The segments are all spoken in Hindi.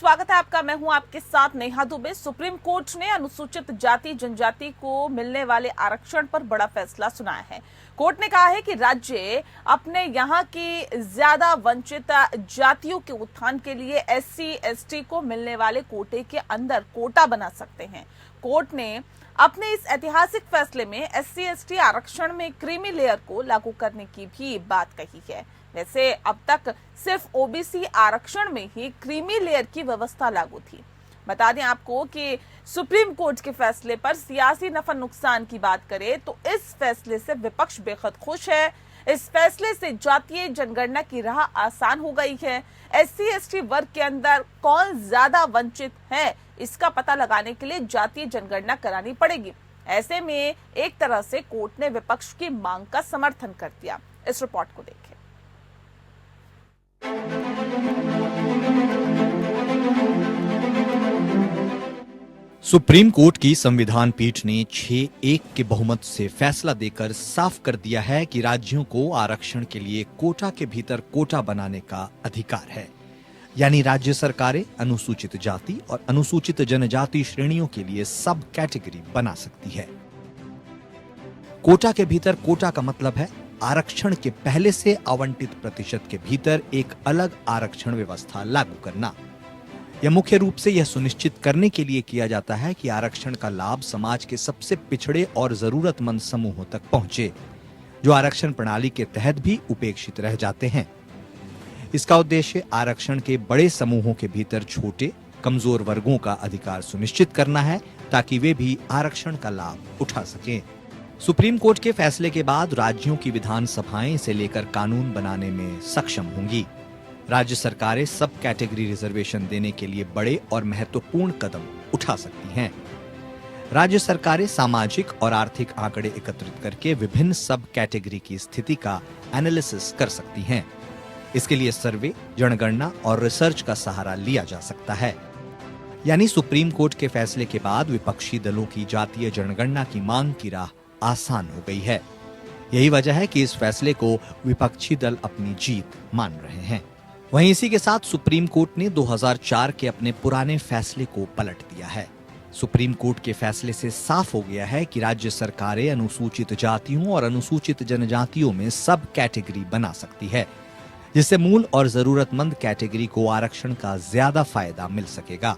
स्वागत है आपका। मैं हूं आपके साथ नेहा दुबे। सुप्रीम कोर्ट ने अनुसूचित जाति जनजाति को मिलने वाले आरक्षण पर बड़ा फैसला सुनाया है। कोर्ट ने कहा है कि राज्य अपने यहां की ज्यादा वंचित जातियों के उत्थान के लिए एससी एसटी को मिलने वाले कोटे के अंदर कोटा बना सकते हैं। कोर्ट ने अपने इस ऐतिहासिक फैसले में एससी एसटी आरक्षण में क्रीमी लेयर को लागू करने की भी बात कही है। वैसे अब तक सिर्फ ओबीसी आरक्षण में ही क्रीमी लेयर की व्यवस्था लागू थी। बता दें आपको कि सुप्रीम कोर्ट के फैसले पर सियासी नफा नुकसान की बात करें तो इस फैसले से विपक्ष बेहद खुश है। इस फैसले से जातीय जनगणना की राह आसान हो गई है। एससी एसटी वर्ग के अंदर कौन ज्यादा वंचित है, इसका पता लगाने के लिए जातीय जनगणना करानी पड़ेगी। ऐसे में एक तरह से कोर्ट ने विपक्ष की मांग का समर्थन कर दिया। इस रिपोर्ट को देखें। सुप्रीम कोर्ट की संविधान पीठ ने 6-1 के बहुमत से फैसला देकर साफ कर दिया है कि राज्यों को आरक्षण के लिए कोटा के भीतर कोटा बनाने का अधिकार है। यानी राज्य सरकारें अनुसूचित जाति और अनुसूचित जनजाति श्रेणियों के लिए सब कैटेगरी बना सकती है। कोटा के भीतर कोटा का मतलब है आरक्षण के पहले से आवंटित प्रतिशत के भीतर एक अलग आरक्षण व्यवस्था लागू करना। यह मुख्य रूप से यह सुनिश्चित करने के लिए किया जाता है कि आरक्षण का लाभ समाज के सबसे पिछड़े और जरूरतमंद समूहों तक पहुंचे, जो आरक्षण प्रणाली के तहत भी उपेक्षित रह जाते हैं। इसका उद्देश्य आरक्षण के बड़े समूहों के भीतर छोटे कमजोर वर्गों का अधिकार सुनिश्चित करना है, ताकि वे भी आरक्षण का लाभ उठा सकें। सुप्रीम कोर्ट के फैसले के बाद राज्यों की विधानसभाएं इसे लेकर कानून बनाने में सक्षम होंगी। राज्य सरकारें सब कैटेगरी रिजर्वेशन देने के लिए बड़े और महत्वपूर्ण कदम उठा सकती हैं। राज्य सरकारें सामाजिक और आर्थिक आंकड़े एकत्रित करके विभिन्न सब कैटेगरी की स्थिति का एनालिसिस कर सकती हैं। इसके लिए सर्वे, जनगणना और रिसर्च का सहारा लिया जा सकता है। यानी सुप्रीम कोर्ट के फैसले के बाद विपक्षी दलों की जातीय जनगणना की मांग की राह आसान हो गई है। यही वजह है कि इस फैसले को विपक्षी दल अपनी जीत मान रहे हैं। वहीं इसी के साथ सुप्रीम कोर्ट ने 2004 के अपने पुराने फैसले को पलट दिया है। सुप्रीम कोर्ट के फैसले से साफ हो गया है कि राज्य सरकारें अनुसूचित जातियों और अनुसूचित जनजातियों में सब कैटेगरी बना सकती है, जिससे मूल और जरूरतमंद कैटेगरी को आरक्षण का ज्यादा फायदा मिल सकेगा।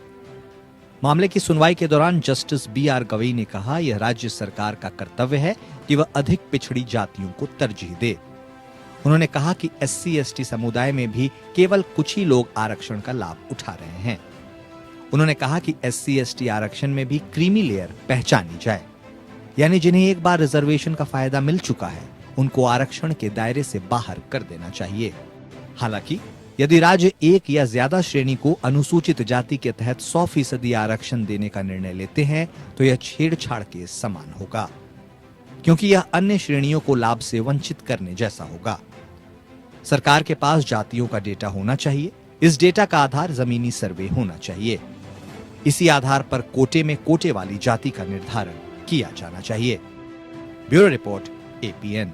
मामले की सुनवाई के दौरान जस्टिस BR गवई ने कहा, यह राज्य सरकार का कर्तव्य है कि वह अधिक पिछड़ी जातियों को तरजीह दे। उन्होंने कहा कि एससी एसटी समुदाय में भी केवल कुछ ही लोग आरक्षण का लाभ उठा रहे हैं। उन्होंने कहा कि एससी एसटी आरक्षण में भी क्रीमी लेयर पहचानी जाए, यानी जिन्हें एक बार रिजर्वेशन का फायदा मिल चुका है, उनको आरक्षण के दायरे से बाहर कर देना चाहिए। हालांकि यदि राज्य एक या ज्यादा श्रेणी को अनुसूचित जाति के तहत 100% आरक्षण देने का निर्णय लेते हैं तो यह छेड़छाड़ के समान होगा, क्योंकि यह अन्य श्रेणियों को लाभ से वंचित करने जैसा होगा। सरकार के पास जातियों का डेटा होना चाहिए। इस डेटा का आधार जमीनी सर्वे होना चाहिए। इसी आधार पर कोटे में कोटे वाली जाति का निर्धारण किया जाना चाहिए। Bureau report, APN।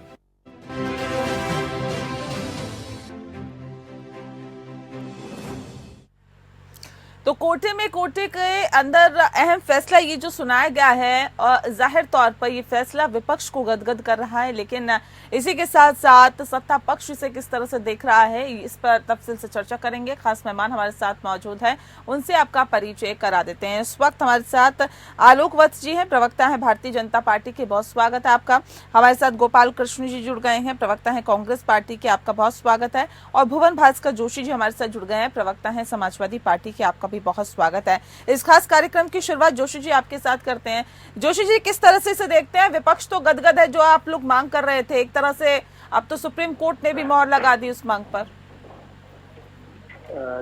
तो कोटे में कोटे के अंदर अहम फैसला ये जो सुनाया गया है, जाहिर तौर पर ये फैसला विपक्ष को गदगद कर रहा है, लेकिन इसी के साथ साथ सत्ता पक्ष इसे किस तरह से देख रहा है, इस पर तफसील से चर्चा करेंगे। खास मेहमान हमारे साथ मौजूद है, उनसे आपका परिचय करा देते हैं। इस वक्त हमारे साथ आलोक वत्स जी हैं, प्रवक्ता है भारतीय जनता पार्टी के, बहुत स्वागत है आपका। हमारे साथ गोपाल कृष्ण जी जुड़ गए हैं, प्रवक्ता है कांग्रेस पार्टी के, आपका बहुत स्वागत है। और भुवन भास्कर जोशी जी हमारे साथ जुड़ गए हैं, प्रवक्ता है समाजवादी पार्टी के, आपका भी बहुत स्वागत है। इस खास कार्यक्रम की शुरुआत जोशी जी आपके साथ करते हैं। जोशी जी, किस तरह से इसे देखते हैं? विपक्ष तो गदगद है, जो आप लोग मांग कर रहे थे, एक तरह से अब तो सुप्रीम कोर्ट ने भी मोहर लगा दी उस मांग पर।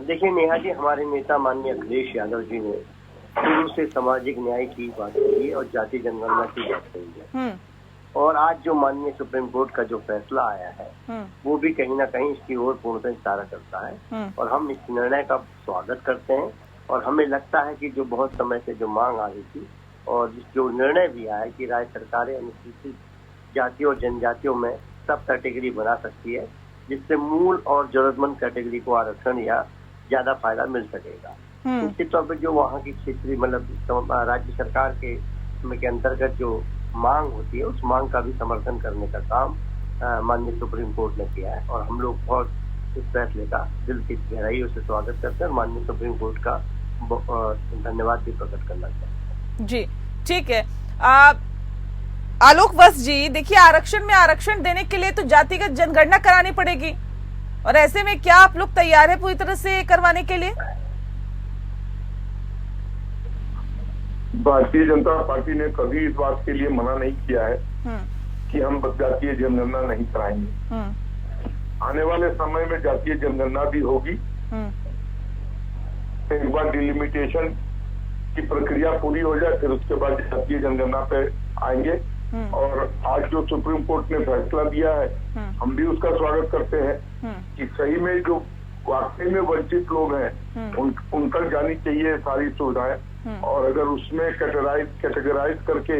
देखिए नेहा जी, हमारे नेता माननीय अखिलेश यादव जी ने शुरू से सामाजिक न्याय की बात कही है और जाति जनगणना की बात कही है, और आज जो माननीय सुप्रीम कोर्ट का जो फैसला आया है वो भी कहीं ना कहीं इसकी ओर पूर्णतः इशारा करता है, और हम इस निर्णय का स्वागत करते हैं। और हमें लगता है कि जो बहुत समय से जो मांग आ रही थी और जो निर्णय भी आया कि राज्य सरकारें अनुसूचित जातियों और जनजातियों में सब कैटेगरी बना सकती है, जिससे मूल और जरूरतमंद कैटेगरी को आरक्षण या ज्यादा फायदा मिल सकेगा। निश्चित तौर पर जो वहाँ की क्षेत्रीय मतलब राज्य सरकार के अंतर्गत जो मांग होती है उस मांग का भी समर्थन करने का काम माननीय सुप्रीम कोर्ट ने किया है और हम लोग बहुत इस फैसले का दिल की गहराइयों से स्वागत करते हैं और माननीय सुप्रीम कोर्ट का धन्यवाद भी प्रकट करना चाहते हैं। जी ठीक है। आलोक वत्स जी, देखिए आरक्षण में आरक्षण देने के लिए तो जातिगत जनगणना करानी पड़ेगी और ऐसे में क्या आप लोग तैयार है पूरी तरह से करवाने के लिए? भारतीय जनता पार्टी ने कभी इस बात के लिए मना नहीं किया है कि हम जातीय जनगणना नहीं कराएंगे। आने वाले समय में जातीय जनगणना भी होगी। एक बार डिलिमिटेशन की प्रक्रिया पूरी हो जाए फिर उसके बाद जातीय जनगणना पे आएंगे। और आज जो सुप्रीम कोर्ट ने फैसला दिया है हम भी उसका स्वागत करते हैं कि सही में जो वाकई में वंचित लोग हैं उन तक जानी चाहिए सारी सुविधाएं और अगर उसमें कैटेगराइज करके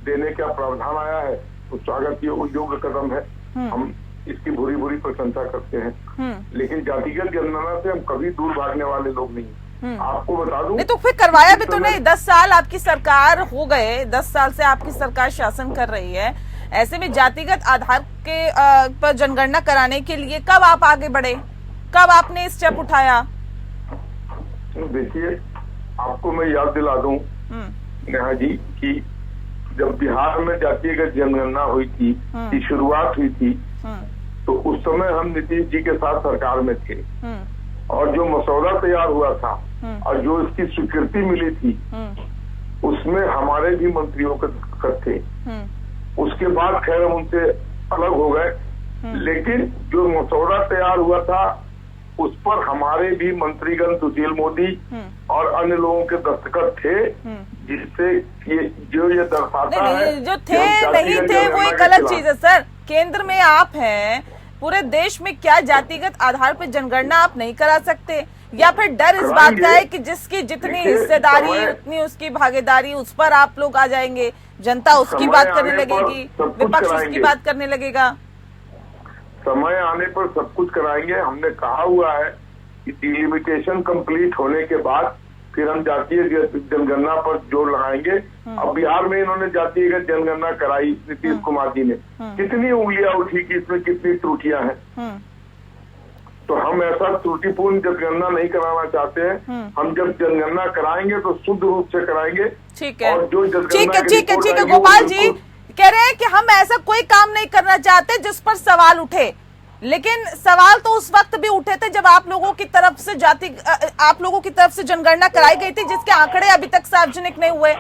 देने का प्रावधान आया है तो स्वागत योग्य कदम है। हम इसकी भूरी भूरी प्रशंसा करते हैं लेकिन जातिगत जनगणना से हम कभी दूर भागने वाले लोग नहीं। आपको बता दूं नहीं तो फिर करवाया भी तो नहीं। 10 साल आपकी सरकार हो गए, 10 साल से आपकी सरकार शासन कर रही है, ऐसे में जातिगत आधार के पर जनगणना कराने के लिए कब आप आगे बढ़े, कब आपने स्टेप उठाया? देखिए आपको मैं याद दिला दूं नेहा जी कि जब बिहार में जातिगत जनगणना हुई थी की शुरुआत हुई थी तो उस समय हम नीतीश जी के साथ सरकार में थे और जो मसौदा तैयार हुआ था और जो इसकी स्वीकृति मिली थी उसमें हमारे भी मंत्रियों के दस्तखत थे। उसके बाद खैर हम उनसे अलग हो गए लेकिन जो मसौदा तैयार हुआ था उस पर हमारे भी मंत्रीगण सुशील मोदी और अन्य लोगों के दस्तखत थे जिससे ये दर्शाता है जो थे नहीं थे वो एक अलग चीज है सर। केंद्र में आप हैं, पूरे देश में क्या जातिगत आधार पर जनगणना आप नहीं करा सकते या फिर डर इस बात का है कि जिसकी जितनी हिस्सेदारी उतनी उसकी भागीदारी उस पर आप लोग आ जाएंगे, जनता उसकी बात करने लगेगी, विपक्ष उसकी बात करने लगेगा? समय आने पर सब कुछ कराएंगे। हमने कहा हुआ है कि डिलिमिटेशन कंप्लीट होने के बाद फिर हम जातीय जनगणना पर जोर लगाएंगे। अब बिहार में इन्होंने जातिगत जनगणना कराई नीतीश कुमार जी ने, कितनी उंगलियां उठी कि इसमें कितनी त्रुटियां हैं। तो हम ऐसा त्रुटिपूर्ण जनगणना नहीं कराना चाहते हैं। हम जब जनगणना कराएंगे तो शुद्ध रूप से कराएंगे। ठीक है, और जो ठीक है गोपाल जी कह रहे हैं कि हम ऐसा कोई काम नहीं करना चाहते जिस पर सवाल उठे, लेकिन सवाल तो उस वक्त भी उठे थे जब आप लोगों की तरफ से जनगणना कराई गई थी जिसके आंकड़े अभी तक सार्वजनिक नहीं हुए।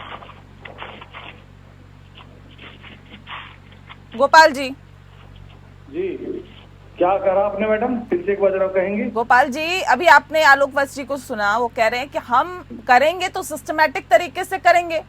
गोपाल जी क्या कहा आपने मैडम, फिर से एक बार जरा कहेंगे? गोपाल जी अभी आपने आलोक वत्स जी को सुना, वो कह रहे हैं कि हम करेंगे तो सिस्टमैटिक तरीके से करेंगे।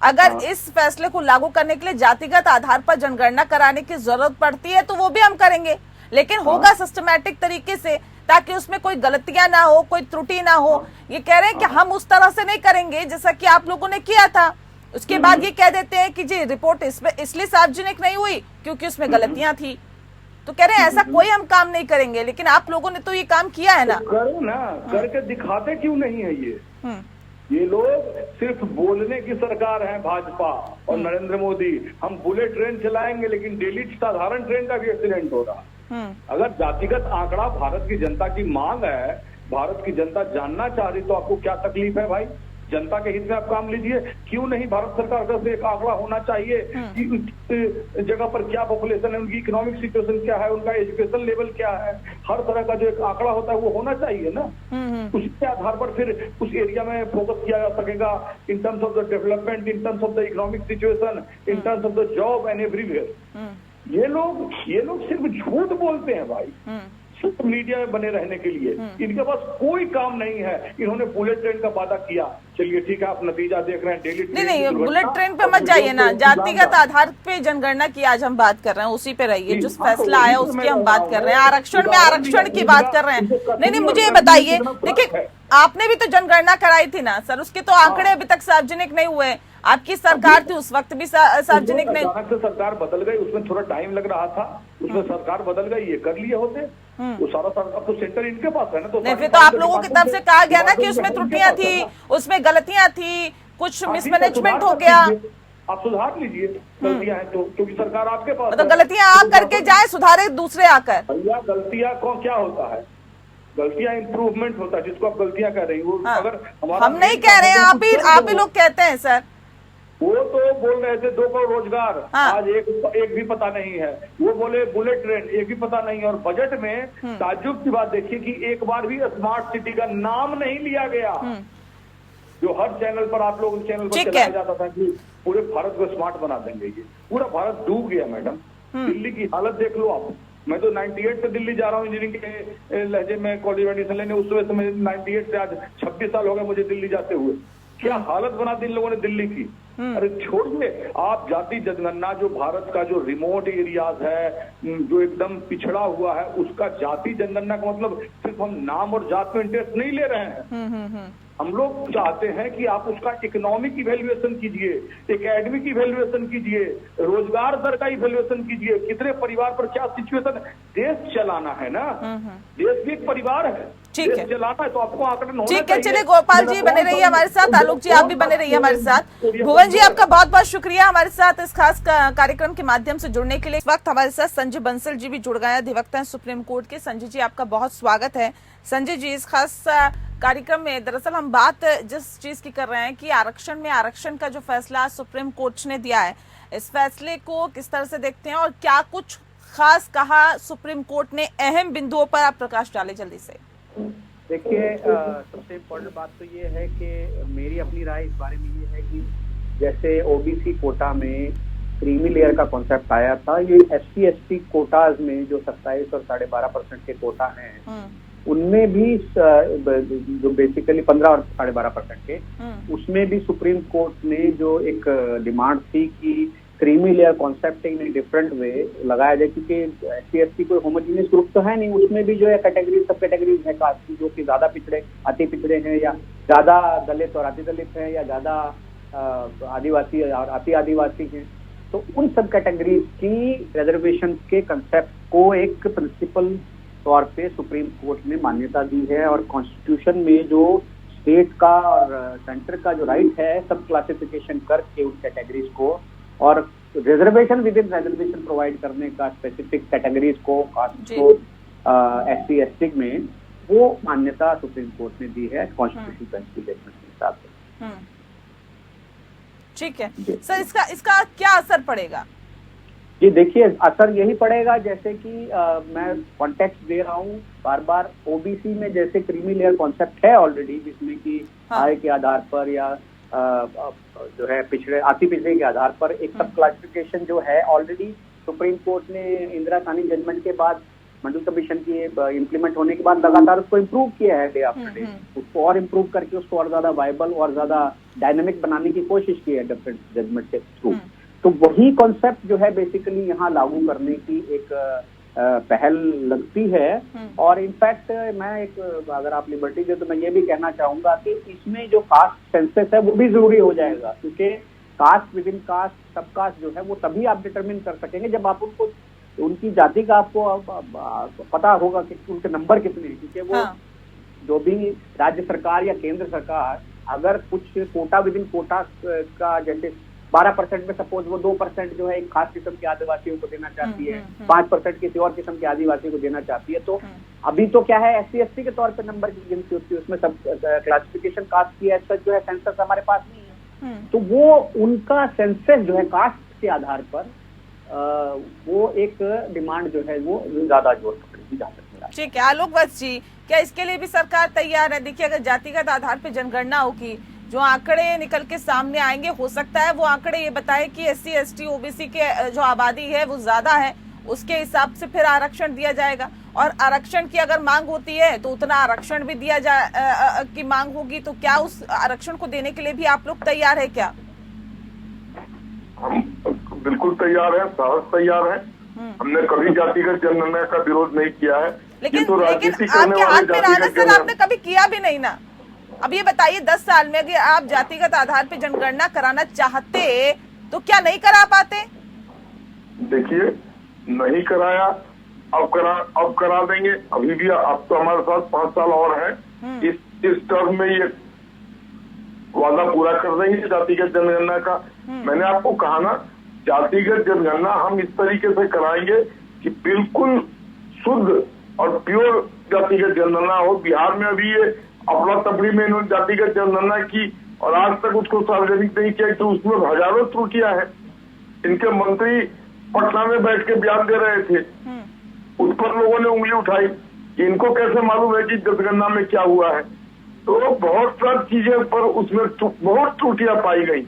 अगर इस फैसले को लागू करने के लिए जातिगत आधार पर जनगणना कराने की जरूरत पड़ती है तो वो भी हम करेंगे, लेकिन होगा सिस्टमैटिक तरीके से ताकि उसमें कोई गलतियां ना हो, कोई त्रुटि ना हो। ये कह रहे हैं कि हम उस तरह से नहीं करेंगे जैसा कि आप लोगों ने किया था। उसके बाद ये कह देते हैं कि जी रिपोर्ट इसलिए सार्वजनिक नहीं हुई क्योंकि उसमें गलतियां थी। तो कह रहे हैं ऐसा कोई हम काम नहीं करेंगे, लेकिन आप लोगों ने तो ये काम किया है ना। करो ना, करके दिखाते क्यों नहीं है ये लोग सिर्फ बोलने की सरकार है भाजपा और नरेंद्र मोदी। हम बुलेट ट्रेन चलाएंगे लेकिन डेली साधारण ट्रेन का भी एक्सीडेंट हो रहा। अगर जातिगत आंकड़ा भारत की जनता की मांग है, भारत की जनता जानना चाह रही तो आपको क्या तकलीफ है भाई? जनता के हित में आप काम लीजिए। क्यों नहीं भारत सरकार का एक आंकड़ा होना चाहिए कि उस जगह पर क्या पॉपुलेशन है, उनकी इकोनॉमिक सिचुएशन क्या है, उनका एजुकेशन लेवल क्या है, हर तरह का जो एक आंकड़ा होता है वो होना चाहिए ना। उसके आधार पर फिर उस एरिया में फोकस किया जा सकेगा in terms of the development, in terms of the economic situation, in terms of the job and everywhere. ये लोग सिर्फ झूठ बोलते हैं भाई, सिर्फ मीडिया में बने रहने के लिए। इनके पास कोई काम नहीं है। इन्होंने बुलेट ट्रेन का वादा किया, चलिए ठीक है आप नतीजा देख रहे हैं डेली। नहीं बुलेट ट्रेन पे मत जाइए ना, जातिगत आधार पे जनगणना की आज हम बात कर रहे हैं, उसी पे रहिए। जो फैसला आया उसकी हम बात कर रहे हैं, आरक्षण में आरक्षण की बात कर रहे हैं। नहीं मुझे ये बताइए, देखिए आपने भी तो जनगणना कराई थी ना सर, उसके तो आंकड़े अभी तक सार्वजनिक नहीं हुए। आपकी सरकार थी उस वक्त भी सार्वजनिक नहीं। सरकार बदल गई, उसमें थोड़ा टाइम लग रहा था, उसमें सरकार बदल गई, ये कर लिए होते। वो सारा अब तो सेंटर इनके पास है ना। तो नहीं, फिर तो आप लोगों की तरफ से कहा गया ना कि उसमें त्रुटियां थी, उसमें गलतियां थी, कुछ मिसमैनेजमेंट हो गया। आप सुधार लीजिए गलतियां हैं तो, क्योंकि सरकार आपके पास मतलब गलतियां आप करके जाए, सुधारे दूसरे आकर। भैया गलतियां को क्या होता है, गलतियां इंप्रूवमेंट होता है, जिसको आप गलतियां कह रही हो। अगर हम नहीं कह रहे हैं, आप ही लोग कहते हैं सर। वो तो बोल रहे थे 2 करोड़ रोजगार, आज एक भी पता नहीं है। वो बोले बुलेट ट्रेन, एक भी पता नहीं है। और बजट में ताज्जुब की बात देखिए कि एक बार भी स्मार्ट सिटी का नाम नहीं लिया गया, जो हर चैनल पर आप लोग चैनल पर चलाया जाता था कि पूरे भारत को स्मार्ट बना देंगे। ये पूरा भारत डूब गया मैडम। दिल्ली की हालत देख लो आप। मैं तो 98 से दिल्ली जा रहा हूँ इंजीनियरिंग के लहजे में कॉलेज एडमिशन लेने। उस समय से मैं 98 से आज 26 साल हो गए मुझे दिल्ली जाते हुए। क्या हालत बना दी इन लोगों ने दिल्ली की। अरे छोड़िए आप जाति जनगणना, जो भारत का जो रिमोट एरियाज है, जो एकदम पिछड़ा हुआ है, उसका जाति जनगणना का मतलब सिर्फ हम नाम और जात में इंटरेस्ट नहीं ले रहे हैं। हम लोग चाहते हैं कि आप उसका इकोनॉमिक इवेल्युएशन कीजिए, एकेडमिक इवेल्युएशन कीजिए, रोजगार दर का इवेल्युएशन कीजिए, कितने परिवार पर क्या सिचुएशन। देश चलाना है ना, देश भी एक परिवार है, ठीक है, चलाना है तो आपको आकलन होना ठीक है। चलिए गोपाल जी बने रहिए हमारे साथ, आलोक जी आप भी बने रहिए हमारे साथ। भुवन जी आपका बहुत बहुत शुक्रिया हमारे साथ इस खास कार्यक्रम के माध्यम से जुड़ने के लिए। इस वक्त हमारे साथ संजय बंसल जी भी जुड़ गए हैं, अधिवक्ता हैं सुप्रीम कोर्ट के। संजय जी आपका बहुत स्वागत है। संजय जी, इस खास कार्यक्रम में दरअसल हम बात जिस चीज की कर रहे हैं कि आरक्षण का जो फैसला सुप्रीम कोर्ट ने दिया है, इस फैसले को किस तरह से देखते हैं और क्या कुछ खास कहा सुप्रीम कोर्ट ने, अहम बिंदुओं पर आप प्रकाश डालें जल्दी से। देखिए सबसे इम्पोर्टेंट बात तो ये है कि मेरी अपनी राय इस बारे में ये है कि जैसे ओबीसी कोटा में क्रीमी लेयर का कॉन्सेप्ट आया था, ये SC/ST कोटाज में जो 27 और 12.5% के कोटा हैं, उनमें भी जो बेसिकली 15 और 12.5% के, उसमें भी सुप्रीम कोर्ट ने जो एक डिमांड थी कि creamy layer concept in different way लगाया जाए, क्योंकि SC/ST कोई होमोजीनियस ग्रुप तो है नहीं, उसमें भी जो है कैटेगरी सब कैटेगरीज है कास्ट की, जो कि ज्यादा पिछड़े अति पिछड़े हैं, या ज्यादा दलित और अति दलित है, या ज्यादा आदिवासी और अति आदिवासी हैं। तो उन सब कैटेगरीज की रिजर्वेशन के कंसेप्ट को एक प्रिंसिपल तौर पे सुप्रीम कोर्ट ने मान्यता दी है, और कॉन्स्टिट्यूशन में जो स्टेट का और सेंटर का जो राइट है सब क्लासिफिकेशन करके उन कैटेगरीज को और reservation with in reservation provide करने का स्पेसिफिक कैटेगरीज को, कास्ट को, SC/ST में वो मान्यता सुप्रीम कोर्ट ने दी है कॉन्स्टिट्यूशन बेंच की जजमेंट के हिसाब से। ठीक है सर, इसका क्या असर पड़ेगा? जी देखिए, असर यही पड़ेगा जैसे कि मैं कॉन्टेक्स्ट दे रहा हूँ बार बार। ओबीसी में जैसे क्रीमी लेयर कॉन्सेप्ट है ऑलरेडी, जिसमें कि आय के आधार पर या जो है पिछड़े अति पिछड़े के आधार पर एक सब क्लासिफिकेशन जो है ऑलरेडी सुप्रीम कोर्ट ने इंदिरा साहनी जजमेंट के बाद, मंडल कमीशन की इम्प्लीमेंट होने के बाद लगातार उसको इम्प्रूव किया है डे आफ्टर डे, उसको और इम्प्रूव करके उसको और ज्यादा वायबल और ज्यादा डायनेमिक बनाने की कोशिश की है डिफरेंट जजमेंट के थ्रू। तो वही कॉन्सेप्ट जो है बेसिकली यहाँ लागू करने की एक पहल लगती है। और इनफैक्ट मैं एक, अगर आप लिबर्टी दे तो मैं ये भी कहना चाहूंगा कि इसमें जो कास्ट सेंसस है वो भी जरूरी हो जाएगा, क्योंकि कास्ट विद इन कास्ट सब कास्ट जो है वो तभी आप डिटरमिन कर सकेंगे जब आप उनको उनकी जाति का आपको पता होगा कि उनके नंबर कितने हैं। क्योंकि वो जो भी राज्य सरकार या केंद्र सरकार अगर कुछ कोटा विद इन कोटा का, जैसे 12% में सपोज वो 2% जो है एक खास किस्म के आदिवासियों को देना चाहती है, 5% किसी और किस्म के आदिवासियों को देना चाहती है, तो अभी तो क्या है SC/ST के तौर पे नंबर की गिनती होती है, उसमें सब क्लासिफिकेशन कास्ट की ऐसा जो है सेंसस हमारे पास नहीं है। तो वो उनका सेंसस जो है कास्ट के आधार पर वो एक डिमांड जो है वो ज्यादा जोर पकड़ेगी जहाँ तक मेरा। ठीक है आलोक वत्स जी, क्या इसके लिए भी सरकार तैयार है? देखिए अगर जातिगत आधार पर जनगणना होगी, जो आंकड़े निकल के सामने आएंगे, हो सकता है वो आंकड़े ये बताए कि SC/ST OBC के जो आबादी है वो ज्यादा है, उसके हिसाब से फिर आरक्षण दिया जाएगा। और आरक्षण की अगर मांग होती है तो उतना आरक्षण भी दिया की मांग होगी, तो क्या उस आरक्षण को देने के लिए भी आप लोग तैयार है क्या? हम बिल्कुल तैयार है, साहस तैयार है। हमने कभी जातिगत जनगणना का विरोध नहीं किया है, लेकिन आपके हाथ में रहा सर, आपने कभी किया भी नहीं ना। अब ये बताइए 10 साल में अगर आप जातिगत आधार पर जनगणना कराना चाहते तो क्या नहीं करा पाते? देखिए नहीं कराया, अब करा देंगे। अभी भी अब तो हमारे साथ 5 साल और है। इस टर्म में ये वादा पूरा कर देंगे जातिगत जनगणना का। मैंने आपको कहा ना, जातिगत जनगणना हम इस तरीके से कराएंगे कि बिल्कुल शुद्ध और प्योर जातिगत जनगणना हो। बिहार में अभी ये अफरा तफरी में इन्होंने जातिगत जनगणना की और आज तक उसको सार्वजनिक नहीं किया, तो उसमें हजारों त्रुटियां हैं। इनके मंत्री पटना में बैठ के बयान दे रहे थे, उस पर लोगों ने उंगली उठाई कि इनको कैसे मालूम है कि जनगणना में क्या हुआ है। तो बहुत सारी चीजें पर उसमें बहुत त्रुटियां पाई गई।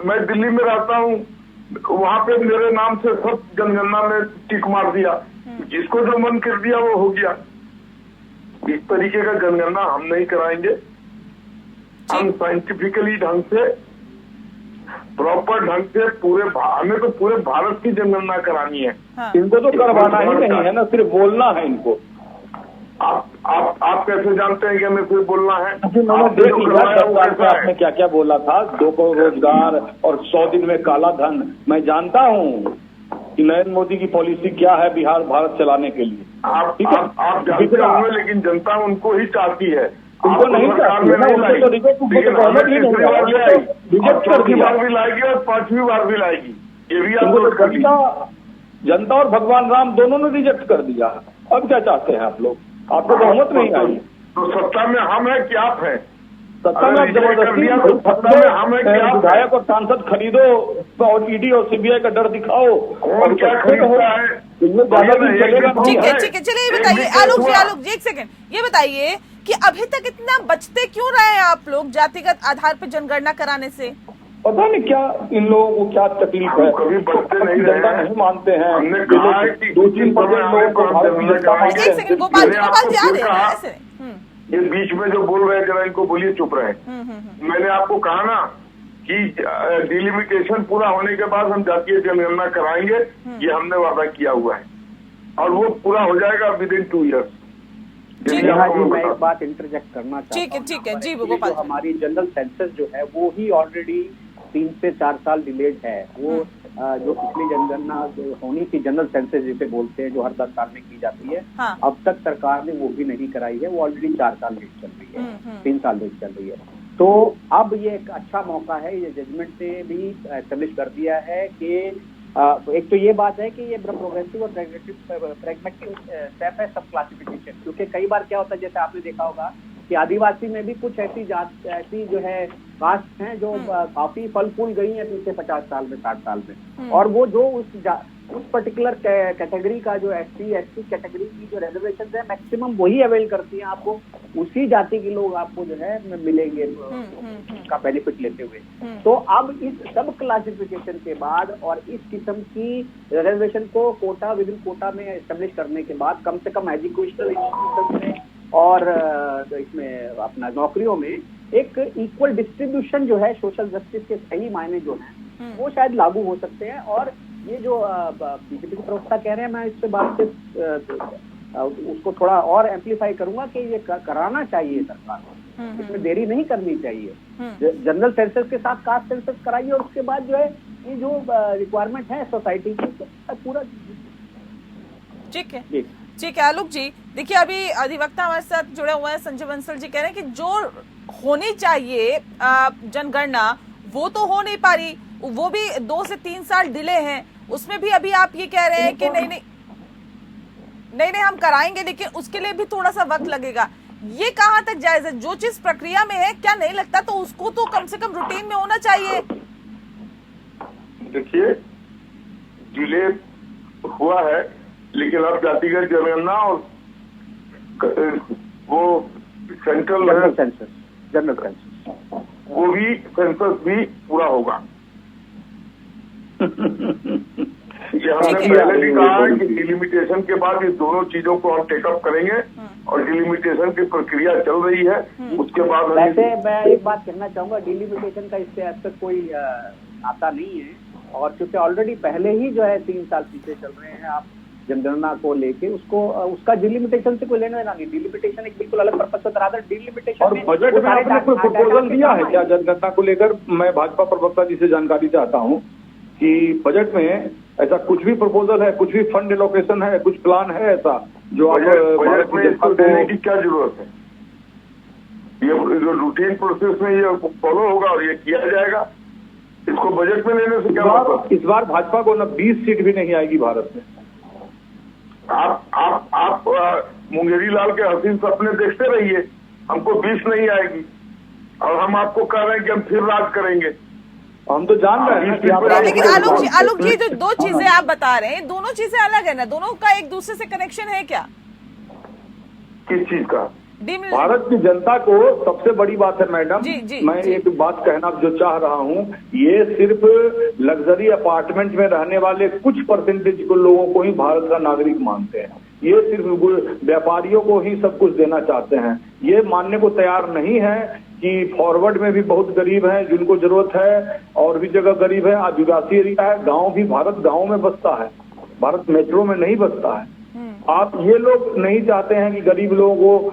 मैं दिल्ली में रहता हूँ, वहां पे मेरे नाम से सब जनगणना में टिक मार दिया, जिसको जो मन कर दिया वो हो गया। इस तरीके का जनगणना हम नहीं कराएंगे। हम साइंटिफिकली ढंग से, प्रॉपर ढंग से हमें तो पूरे भारत की जनगणना करानी है। हाँ। इनको तो करवाना ही नहीं है ना, सिर्फ बोलना है इनको। आप कैसे जानते हैं कि हमें सिर्फ बोलना है? मैंने देख लिया 10 साल से आपने क्या क्या बोला था, 2 करोड़ रोजगार और 100 दिन में काला धन। मैं जानता हूँ कि नरेंद्र मोदी की पॉलिसी क्या है बिहार भारत चलाने के लिए। आप जानते होंगे, लेकिन जनता उनको ही चाहती है। उनको नहीं चाहती है ना, उनको तो रिजेक्ट कर दिया, बार भी लाएगी और 5वीं बार भी लाएगी। ये भी आप जनता और भगवान राम दोनों ने रिजेक्ट कर दिया। अब क्या चाहते हैं आप लोग? आपको बहुमत नहीं आई तो सत्ता में हम है कि आप है? सत्ता में आप जबरदस्ती सत्ता में हम है कि आप विधायक और सांसद खरीदो और ईडी और सीबीआई का डर दिखाओ और क्या खरीदता है? ठीक है चलिए ये बताइए आलोक जी 1 सेकंड, ये बताइए कि अभी तक इतना बचते क्यों रहे हैं आप लोग जातिगत आधार पर जनगणना कराने से? पता नहीं क्या इन लोगों को क्या तकलीफ है, कभी बचते नहीं रहे, नहीं मानते हैं। हमने कहा है कि 2-3% लोगों को एक सेकंड गोपाल जी आ रहे हैं ऐसे। ये बीच में जो बोल रहे हैं जरा इनको बोलिए चुप रहे। मैंने आपको कहा ना कि डिलिमिटेशन पूरा होने के बाद हम जातीय जनगणना कराएंगे, ये हमने वादा किया हुआ है और वो पूरा हो जाएगा विदिन 2 ईयर्स। जी मैं एक बात इंटरजेक्ट करना चाहता हूँ। ठीक है जी गोपाल। हमारी जनरल सेंसस जो है वो ही ऑलरेडी 3 से 4 साल डिलेड है। वो जो पिछली जनगणना होनी थी, जनरल सेंसस जिसे बोलते हैं, जो हर 10 साल में की जाती है, हाँ। अब तक सरकार ने वो भी नहीं कराई है। वो ऑलरेडी 4 साल लेट चल रही है, 3 साल लेट चल रही है। तो अब ये एक अच्छा मौका है, ये जजमेंट ने भी एस्टेब्लिश कर दिया है कि एक तो ये बात है कि ये प्रोग्रेसिव और प्रैग्मेटिक स्टेप है सब क्लासिफिकेशन। क्योंकि कई बार क्या होता है, जैसे आपने देखा होगा कि आदिवासी में भी कुछ ऐसी जात ऐसी जो है कास्ट हैं जो काफी फल फूल गई हैं पिछले 50 साल में 60 साल में, और वो जो उस पर्टिकुलर कैटेगरी का जो एससी कैटेगरी की जो रिजर्वेशन है मैक्सिमम वही अवेल करती हैं। आपको उसी जाति के लोग आपको जो है मिलेंगे का बेनिफिट लेते हुए। तो अब इस सब क्लासिफिकेशन के बाद और इस किस्म की रिजर्वेशन को कोटा विद इन कोटा में एस्टेब्लिश करने के बाद कम से कम एजुकेशनल इंस्टीट्यूशन में और इसमें अपना नौकरियों में एक इक्वल डिस्ट्रीब्यूशन जो है सोशल जस्टिस के सही मायने जो है वो शायद लागू हो सकते हैं। और ये जो बीजेपी के प्रवक्ता कह रहे हैं, मैं इससे बात से उसको थोड़ा और एम्पलीफाई करूंगा कि ये कराना चाहिए सरकार को, इसमें देरी नहीं करनी चाहिए। जनरल सेंसस के साथ कास्ट सेंसस कराइए और उसके बाद जो है ये जो रिक्वायरमेंट है सोसाइटी की पूरा। ठीक है आलोक जी, देखिए अभी अधिवक्ता हमारे साथ जुड़े हुए हैं संजय बंसल जी, कह रहे हैं कि जो होनी चाहिए जनगणना वो तो हो नहीं पा रही, वो भी 2 से 3 साल डिले हैं। उसमें भी अभी आप ये कह रहे हैं कि नहीं हम कराएंगे, लेकिन उसके लिए भी थोड़ा सा वक्त लगेगा। ये कहाँ तक जायज है? जो चीज प्रक्रिया में है, क्या नहीं लगता तो उसको तो कम से कम रूटीन में होना चाहिए? देखिए डिले हुआ है, लेकिन अब जातिगत जनगणना और वो जनरल सेंसस वो भी सेंसस भी पूरा होगा। ये हमने पहले भी कहा है कि डिलिमिटेशन के बाद इस दोनों चीजों को हम टेकअप करेंगे और डिलिमिटेशन की प्रक्रिया चल रही है। उसके बाद वैसे मैं एक बात कहना चाहूंगा, डिलिमिटेशन का इससे अब तक कोई आता नहीं है, और क्योंकि ऑलरेडी पहले ही जो है 3 साल पीछे चल रहे हैं आप जनगणना को लेके, उसको उसका डिलिमिटेशन से कोई लेना देना नहीं। डिलिमिटेशन एक बिल्कुल अलग पर्पस होता है। डिलिमिटेशन और बजट में आपने कोई प्रपोजल दिया है क्या जनगणना को लेकर? मैं भाजपा प्रवक्ता जी से जानकारी चाहता हूँ कि बजट में ऐसा कुछ भी प्रपोजल है, कुछ भी फंड एलोकेशन है, कुछ प्लान है ऐसा जो आप बजट में इसको देने की क्या जरूरत है? ये जो रूटीन प्रोसेस में ये फॉलो होगा और ये किया जाएगा, इसको बजट में लेने से क्या मतलब? इस बार भाजपा को न 20 सीट भी नहीं आएगी भारत में। आप मुंगेरी लाल के हसीन सपने देखते रहिए, हमको 20 नहीं आएगी और हम आपको कह रहे हैं कि हम फिर राज करेंगे। हम तो जान रहे हैं कि आप, लेकिन आलोक जी जो दो चीजें आप बता रहे हैं, दोनों चीजें अलग है ना, दोनों का एक दूसरे से कनेक्शन है क्या? किस चीज का? भारत की जनता को सबसे बड़ी बात है मैडम, मैं एक बात कहना जो चाह रहा हूं, ये सिर्फ लग्जरी अपार्टमेंट में रहने वाले कुछ परसेंटेज को लोगों को ही भारत का नागरिक मानते हैं। ये सिर्फ व्यापारियों को ही सब कुछ देना चाहते हैं। ये मानने को तैयार नहीं है कि फॉरवर्ड में भी बहुत गरीब हैं जिनको जरूरत है, और भी जगह गरीब है, आदिवासी एरिया है, गांव भी, भारत गांव में बसता है, भारत मेट्रो में नहीं बसता है। आप ये लोग नहीं चाहते हैं कि गरीब लोगों को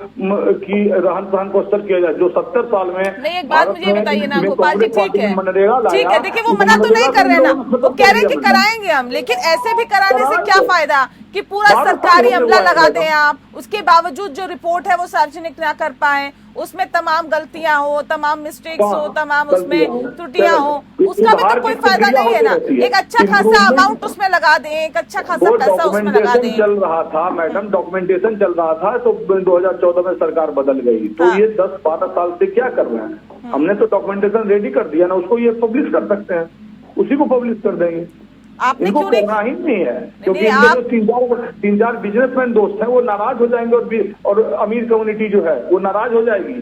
की रहन सहन को असर किया जाए। जो 70 साल में नहीं, एक बात मुझे बताइए ना गोपाल जी, ठीक है, देखिए वो मना तो नहीं कर रहे ना, वो कह रहे हैं कि कराएंगे हम, लेकिन ऐसे भी कराने से क्या फायदा कि पूरा सरकारी अमला लगा दें आप, उसके बावजूद जो रिपोर्ट है वो सार्वजनिक ना कर पाए, उसमें तमाम गलतियां हो, तमाम मिस्टेक्स हो, तमाम उसमें त्रुटियां हो, उसका भी तो कोई फायदा नहीं है ना। एक अच्छा खासा अमाउंट उसमें लगा दें, एक अच्छा खासा पैसा उसमें लगा दें। चल रहा था मैडम, डॉक्यूमेंटेशन चल रहा था, तो 2014 में सरकार बदल गई, तो ये 10-12 साल से क्या कर रहे हैं? हमने तो डॉक्यूमेंटेशन रेडी कर दिया ना, उसको ये पब्लिश कर सकते हैं, उसी को पब्लिश कर देंगे। आपने इनको करना ही नहीं है, क्योंकि इनके जो 3-4 बिजनेसमैन दोस्त हैं वो नाराज हो जाएंगे, और अमीर कम्युनिटी जो है वो नाराज हो जाएगी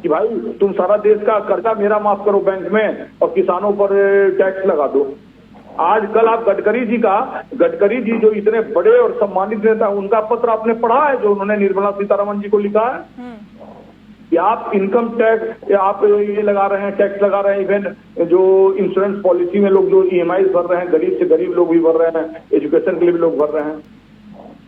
कि भाई तुम सारा देश का कर्जा मेरा माफ करो बैंक में और किसानों पर टैक्स लगा दो। आज कल आप गडकरी जी जो इतने बड़े और सम्मानित नेता, उनका पत्र आपने पढ़ा है जो उन्होंने निर्मला सीतारमण जी को लिखा है कि आप इनकम टैक्स, आप ये लगा रहे हैं, टैक्स लगा रहे हैं, इवन जो इंश्योरेंस पॉलिसी में लोग जो EMI भर रहे हैं, गरीब से गरीब लोग भी भर रहे हैं, एजुकेशन के लिए भी लोग भर रहे हैं,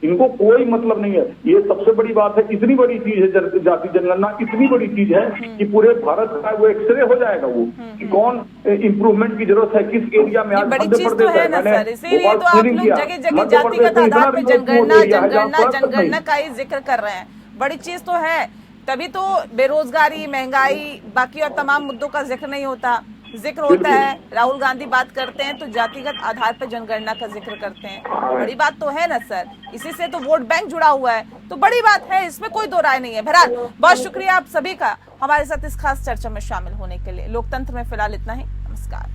इनको कोई मतलब नहीं है। ये सबसे बड़ी बात है, इतनी बड़ी चीज है जाति जनगणना, इतनी बड़ी चीज है कि पूरे भारत का वो एक्सरे हो जाएगा वो कि कौन इम्प्रूवमेंट की जरूरत है, किस एरिया में। आज बड़ी चीज तो है ना सर, इसीलिए तो आप लोग जगह जगह जातिगत आधार पे जनगणना का ही जिक्र कर रहे हैं। बड़ी चीज तो है, तभी तो बेरोजगारी, महंगाई, बाकी और तमाम मुद्दों का जिक्र नहीं होता। जिक्र होता है, राहुल गांधी बात करते हैं तो जातिगत आधार पर जनगणना का जिक्र करते हैं। बड़ी बात तो है ना सर, इसी से तो वोट बैंक जुड़ा हुआ है, तो बड़ी बात है, इसमें कोई दो राय नहीं है। बहरहाल बहुत शुक्रिया आप सभी का हमारे साथ इस खास चर्चा में शामिल होने के लिए। लोकतंत्र में फिलहाल इतना ही, नमस्कार।